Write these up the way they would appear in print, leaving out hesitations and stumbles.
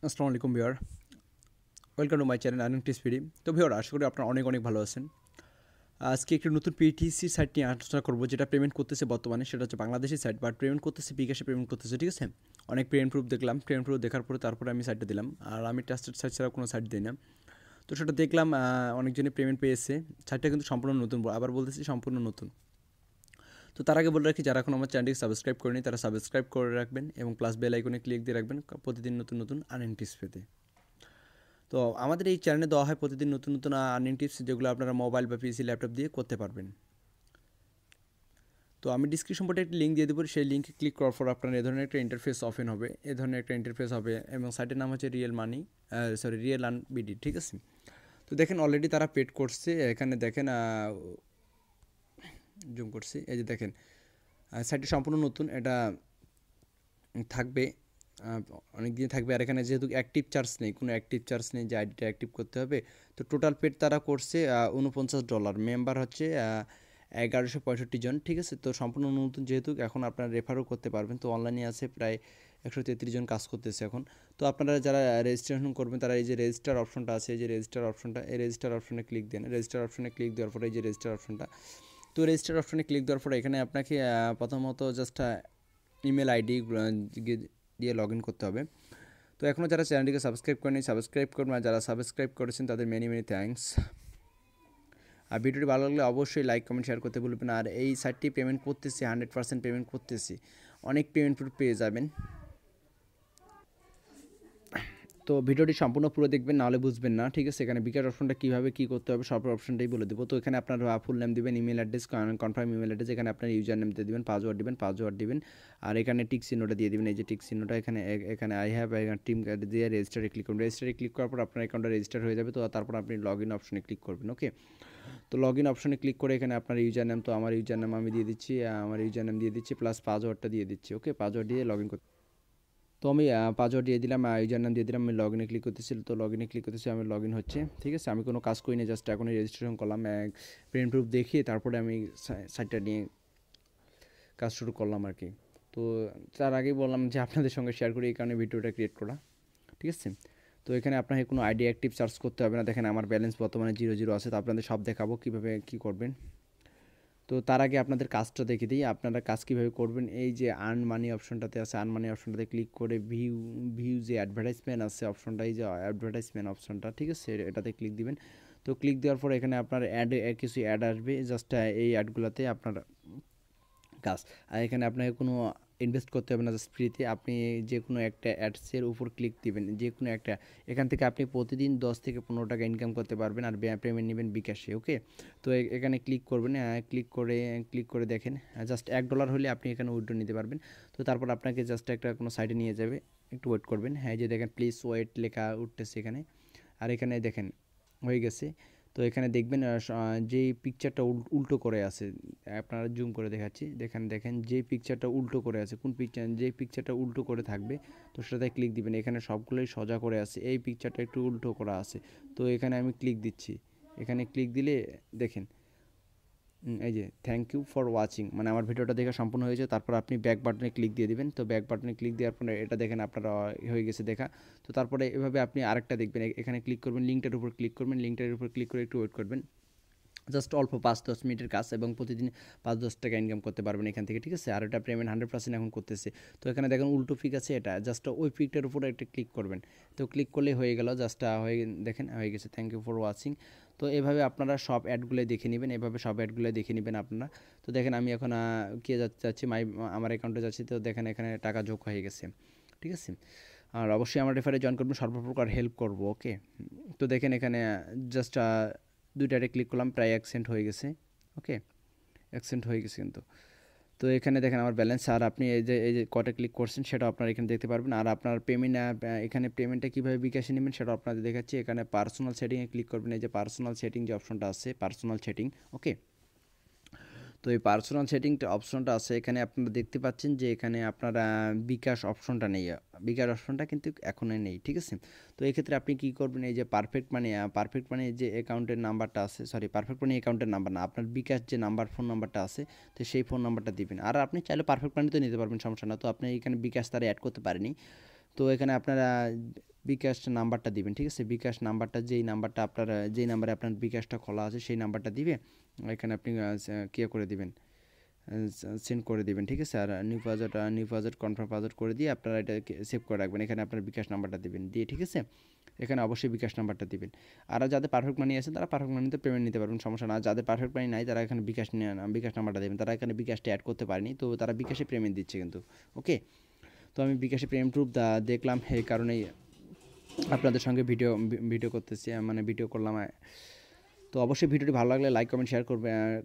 আসসালামু আলাইকুম viewer, welcome to my channel earning tips video. তো ভিউয়ার, আশা করি আপনারা অনেক ভালো আছেন। আজকে একটি নতুন পিটিসি সাইট নিয়ে আলোচনা করবো, যেটা পেমেন্ট করতেছে বর্তমানে। সেটা হচ্ছে বাংলাদেশি সাইট, বাট পেমেন্ট করতেছে বিকাশে পেমেন্ট করতেছে। ঠিক আছে, অনেক পেমেন্ট প্রুফ দেখলাম, পেমেন্ট প্রুফ দেখার পরে তারপরে আমি সাইটটা দিলাম। আর আমি ট্রাস্টেড সাইট ছাড়া কোনো সাইট দিই না। তো সেটা দেখলাম অনেকজনই পেমেন্ট পেয়েছে। সাইটটা কিন্তু সম্পূর্ণ নতুন, আবার বলতেছি সম্পূর্ণ নতুন। তো তার আগে বলে রাখি, যারা এখন আমার চ্যানেলটি সাবস্ক্রাইব করেনি তারা সাবস্ক্রাইব করে রাখবেন এবং প্লাস বেল আইকনে ক্লিক দিয়ে রাখবেন প্রতিদিন নতুন আর্নিং টিপস পেতে। তো আমাদের এই চ্যানেলে দেওয়া হয় প্রতিদিন নতুন আর্নিং টিপস, যেগুলো আপনারা মোবাইল বা পিসি ল্যাপটপ দিয়ে করতে পারবেন। তো আমি ডিসক্রিপশন বোর্ডে একটি লিঙ্ক দিয়ে দেবো, সেই লিঙ্কে ক্লিক করার পর আপনার এই ধরনের একটা ইন্টারফেস ওপেন হবে, এই ধরনের একটা ইন্টারফেস হবে এবং সাইটের নাম হচ্ছে রিয়েলার্নবিডি। ঠিক আছে, তো দেখেন অলরেডি তারা পেড করছে। এখানে দেখেন জুম করছি, এই যে দেখেন সাইটটি সম্পূর্ণ নতুন, এটা থাকবে অনেক দিন থাকবে। আর এখানে যেহেতু অ্যাক্টিভ চার্জ নেই, কোনো অ্যাক্টিভ চার্জ নেই যে আইডিটা অ্যাক্টিভ করতে হবে। তো টোটাল পেড তারা করছে $49, মেম্বার হচ্ছে 1165 জন। ঠিক আছে, তো সম্পূর্ণ নতুন যেহেতু, এখন আপনারা রেফারও করতে পারবেন। তো অনলাইনে আছে প্রায় 133 জন কাজ করতেছে এখন। তো আপনারা যারা রেজিস্ট্রেশন করবেন তারা এই যে রেজিস্টার অপশনটা আছে, এই যে রেজিস্টার অপশনটা, এই রেজিস্টার অপশনে ক্লিক দেন। রেজিস্টার অপশনে ক্লিক দেওয়ার পরে এই যে রেজিস্টার অপশনটা, তো রেজিস্টার অপশনে ক্লিক দেওয়ার পরে এখানে আপনাকে প্রথমত জাস্ট ইমেল আইডি দিয়ে লগ ইন করতে হবে। তো এখনও যারা চ্যানেলটিকে সাবস্ক্রাইব করেনি সাবস্ক্রাইব করবেন, আর যারা সাবস্ক্রাইব করেছেন তাদের মেনি থ্যাঙ্কস। আর ভিডিওটি ভালো লাগলে অবশ্যই লাইক কমেন্ট শেয়ার করতে ভুলবেন। আর এই সাইটটি পেমেন্ট করতেছি 100% পেমেন্ট করতেছি, অনেক পেমেন্ট পেয়ে যাবেন। তো ভিডিওটি সম্পূর্ণ পুরো দেখবেন, নাহলে বুঝবেন না। ঠিক আছে, এখানে বিকাশ অপশনটা কীভাবে কী করতে হবে সব অপশনটাই বলে দেবো। তো এখানে আপনার ফুল নেম দিবেন, email address, confirm email address, এখানে আপনার ইউজার নেম দিয়ে দিবেন, পাসওয়ার্ড দিবেন। আর এখানে টিক চিহ্নটা দিয়ে দিবেন, এই যে টিক চিহ্নটা এখানে আই হ্যাভ টিম কার্ড দিয়ে রেজিস্টারে ক্লিক করবেন। রেজিস্টারে ক্লিক করার পর আপনার অ্যাকাউন্টটা রেজিস্টার হয়ে যাবে। তো তারপর আপনি লগ ইন অপশনে ক্লিক করবেন। ওকে, তো লগ ইন অপশনে ক্লিক করে এখানে আপনার ইউজার নেম, তো আমার ইউজার নেম আমি দিয়ে দিচ্ছি, প্লাস পাসওয়ার্ডটা দিয়ে দিচ্ছি। ওকে, পাসওয়ার্ড দিয়ে লগ ইন করতে, তো আমি পাসওয়ার্ড দিয়ে দিলাম, ইউজার নাম দিয়ে দিলাম, আমি লগ ইনে ক্লিক করতেছি। তো লগ ইনে ক্লিক করতেছি, আমি লগ ইন হচ্ছে। ঠিক আছে, আমি কোনো কাজ করি না, জাস্ট এখনই রেজিস্ট্রেশন করলাম, প্রিন্ট প্রুফ দেখিয়ে তারপরে আমি সাইটটা নিয়ে কাজ শুরু করলাম আর কি। তো তার আগেই বললাম যে আপনাদের সঙ্গে শেয়ার করি, এই কারণে ভিডিওটা ক্রিয়েট করা। ঠিক আছে, তো এখানে আপনাকে কোনো আইডি অ্যাক্টিভ চার্জ করতে হবে না। দেখেন আমার ব্যালেন্স বর্তমানে 0 আছে। তো আপনাদের সব দেখাবো কীভাবে কী করবেন। তো তার আগে আপনাদের কাজটা দেখে দিই, আপনারা কাজ কীভাবে করবেন। এই যে আর্ন মানি অপশনটাতে আছে, আর্ন মানি অপশনটাতে ক্লিক করে ভিউ যে অ্যাডভার্টাইজমেন্ট আছে অপশনটা, এই যে অ্যাডভার্টাইজমেন্ট অপশনটা, ঠিক আছে, এটাতে ক্লিক দিবেন। তো ক্লিক দেওয়ার পর এখানে আপনার কিছু অ্যাড আসবে, জাস্ট এই অ্যাডগুলোতে আপনার কাজ। আর এখানে আপনাকে কোনো ইনভেস্ট করতে হবে না, জাস্ট ফ্রিতে আপনি যে কোনো একটা অ্যাডসের উপর ক্লিক দিবেন, যে কোনো একটা। এখান থেকে আপনি প্রতিদিন 10 থেকে 15 টাকা ইনকাম করতে পারবেন। আর পেমেন্ট নেবেন বিকাশে। ওকে, তো এখানে ক্লিক করবেন, ক্লিক করে দেখেন জাস্ট $1 হলে আপনি এখানে উইথড্র নিতে পারবেন। তো তারপর আপনাকে জাস্ট একটা কোনো সাইটে নিয়ে যাবে, একটু ওয়েট করবেন। হ্যাঁ, যে দেখেন প্লিজ ওয়েট লেখা উঠতেছে এখানে। আর এখানে দেখেন হয়ে গেছে। তো এখানে দেখবেন যেই পিকচারটা উল্টো করে আছে, আপনারা জুম করে দেখাচ্ছি, দেখেন যেই পিকচারটা উল্টো করে আছে, কোন পিকচার, যেই পিকচারটা উল্টো করে থাকবে তো সেটাতে ক্লিক দিবেন। এখানে সবগুলোই সোজা করে আছে, এই পিকচারটা একটু উল্টো করা আছে। তো এখানে আমি ক্লিক দিচ্ছি, এখানে ক্লিক দিলে দেখেন এই যে থ্যাংক ইউ ফর ওয়াচিং, মানে আমার ভিডিওটা দেখা সম্পূর্ণ হয়েছে। তারপর আপনি ব্যাক বাটনে ক্লিক দিয়ে দিবেন। তো ব্যাক বাটনে ক্লিক দেওয়ার পরে এটা দেখেন আপনার হয়ে গেছে দেখা। তো তারপরে এভাবে আপনি আরেকটা দেখবেন, এখানে ক্লিক করবেন, লিঙ্কটার উপর ক্লিক করবেন, লিঙ্কটার উপর ক্লিক করে একটু ওয়েট করবেন। জাস্ট অল্প 5-10 মিনিটের কাজ এবং প্রতিদিন 5-10 টাকা ইনকাম করতে পারবেন এখান থেকে। ঠিক আছে, আর এটা পেমেন্ট 100% এখন করতেছে। তো এখানে দেখেন উল্টো পিক আছে, এটা জাস্ট ওই পিকটার উপরে একটা ক্লিক করবেন। তো ক্লিক করলেই হয়ে গেল, জাস্ট হয়ে দেখেন হয়ে গেছে, থ্যাংক ইউ ফর ওয়াচিং। তো এভাবে আপনারা সব অ্যাডগুলো দেখে নেবেন, আপনারা। তো দেখেন আমি এখন কে যাচ্ছি আমার অ্যাকাউন্টে যাচ্ছি। তো দেখেন এখানে টাকা যোগ হয়ে গেছে। ঠিক আছে, আর অবশ্যই আমার রেফারে জয়েন করবেন, সর্বপ্রকার হেল্প করবো। ওকে, তো দেখেন এখানে জাস্ট 2টাতে ক্লিক করলাম, প্রায় $1 হয়ে গেছে। ওকে, $1 হয়ে গেছে কিন্তু। তো এখানে দেখেন আমার ব্যালেন্স, আর আপনি এই যে কটা ক্লিক করছেন সেটা আপনারা এখানে দেখতে পারবেন। আর আপনার পেমেন্ট এখানে পেমেন্টটা কীভাবে বিকাশে নেবেন সেটা আপনাদের দেখাচ্ছি। এখানে পার্সোনাল সেটিংয়ে ক্লিক করবেন, এই যে পার্সোনাল সেটিং যে অপশনটা আছে, পার্সোনাল সেটিং। ওকে, তো এই পার্সোনাল সেটিংটা অপশনটা আছে, এখানে আপনারা দেখতে পাচ্ছেন যে এখানে আপনারা বিকাশ অপশনটা নেই, বিকাশ অপশনটা কিন্তু এখনই নেই। ঠিক আছে, তো এক্ষেত্রে আপনি কী করবেন, এই যে পারফেক্ট মানি যে অ্যাকাউন্টের নাম্বারটা আছে, পারফেক্ট মানি অ্যাকাউন্টের নাম্বার না, আপনার বিকাশ যে ফোন নাম্বারটা আছে, তো সেই ফোন নাম্বারটা দিবেন। আর আপনি চাইলে পারফেক্ট মানিতে নিতে পারবেন, সমস্যা না। তো আপনি এখানে বিকাশ তারা অ্যাড করতে পারেনি, তো এখানে আপনারা বিকাশ নাম্বারটা দিবেন, ঠিক আছে? বিকাশ নাম্বারটা যেই নাম্বারে আপনার বিকাশটা খোলা আছে সেই নাম্বারটা দিবে এখানে আপনি করে দিবেন, সেন্ড করে দিবেন, ঠিক আছে? আর নিউ পাসওয়ার্ড কনফার্ম পাসওয়ার্ড করে দিয়ে আপনারা এটাকে সেভ করে রাখবেন। এখানে আপনার বিকাশ নাম্বারটা দিবেন দিয়ে, ঠিক আছে? এখানে অবশ্যই বিকাশ নাম্বারটা দিবেন। আর যাদের পারফেক্ট মানি আছে তারা পারফেক্ট মানিতে পেমেন্ট নিতে পারবেন, সমস্যা না। যাদের পারফেক্ট মানি নাই তারা এখানে বিকাশ নাম্বারটা দেবেন। তারা এখানে বিকাশটা অ্যাড করতে পারেনি, তো তারা বিকাশে পেমেন্ট দিচ্ছে কিন্তু। ওকে, তো আমি বিকাশে পেমেন্ট প্রুফ দেখলাম, এই কারণেই আপনাদের সঙ্গে ভিডিও করতেছি, মানে ভিডিও করলাম। তো অবশ্যই ভিডিওটি ভালো লাগলে লাইক কমেন্ট শেয়ার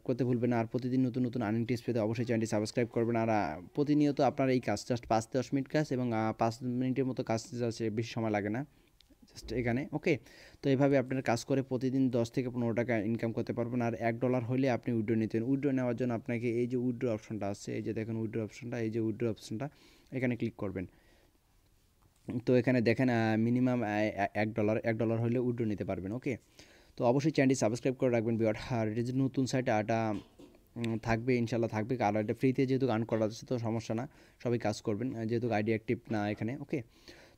করতে ভুলবেন না। আর প্রতিদিন নতুন নতুন আর্নিং টিপস পেতে অবশ্যই চ্যানেলটি সাবস্ক্রাইব করবেন। আর প্রতিনিয়ত আপনার এই কাজ জাস্ট 5-10 মিনিট কাজ এবং 5 মিনিটের মতো কাজ আছে, বেশি সময় লাগে না জাস্ট এখানে। ওকে, তো এইভাবে আপনার কাজ করে প্রতিদিন 10 থেকে 15 টাকা ইনকাম করতে পারবেন। আর $1 হলে আপনি উইথড্র নিতেন। উইথড্র নেওয়ার জন্য আপনাকে এই যে উইথড্র অপশনটা আছে, এই যে দেখেন উইথড্র অপশনটা, এই যে উইথড্র অপশনটা এখানে ক্লিক করবেন। তো এখানে দেখেন মিনিমাম $1 হলে উইথড্র নিতে পারবেন। ওকে, তো অবশ্যই চ্যানেলটি সাবস্ক্রাইব করে রাখবেন ভিউয়ার। আর এটা যে নতুন সাইটে এটা থাকবে, ইনশাল্লাহ থাকবে। আর এটা ফ্রিতে যেহেতু আর্ন করা যাচ্ছে তো সমস্যা না, সবাই কাজ করবেন যেহেতু আইডি অ্যাক্টিভ না এখানে। ওকে,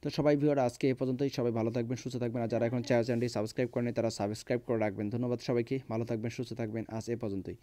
তো সবাই ভিউয়ার আজকে এ পর্যন্তই। সবাই ভালো থাকবেন, সুস্থ থাকবেন। আর যারা এখন চ্যানেলটি সাবস্ক্রাইব করেনি তারা সাবস্ক্রাইব করে রাখবেন। ধন্যবাদ সবাইকে, ভালো থাকবেন, সুস্থ থাকবেন। আজ এ পর্যন্তই।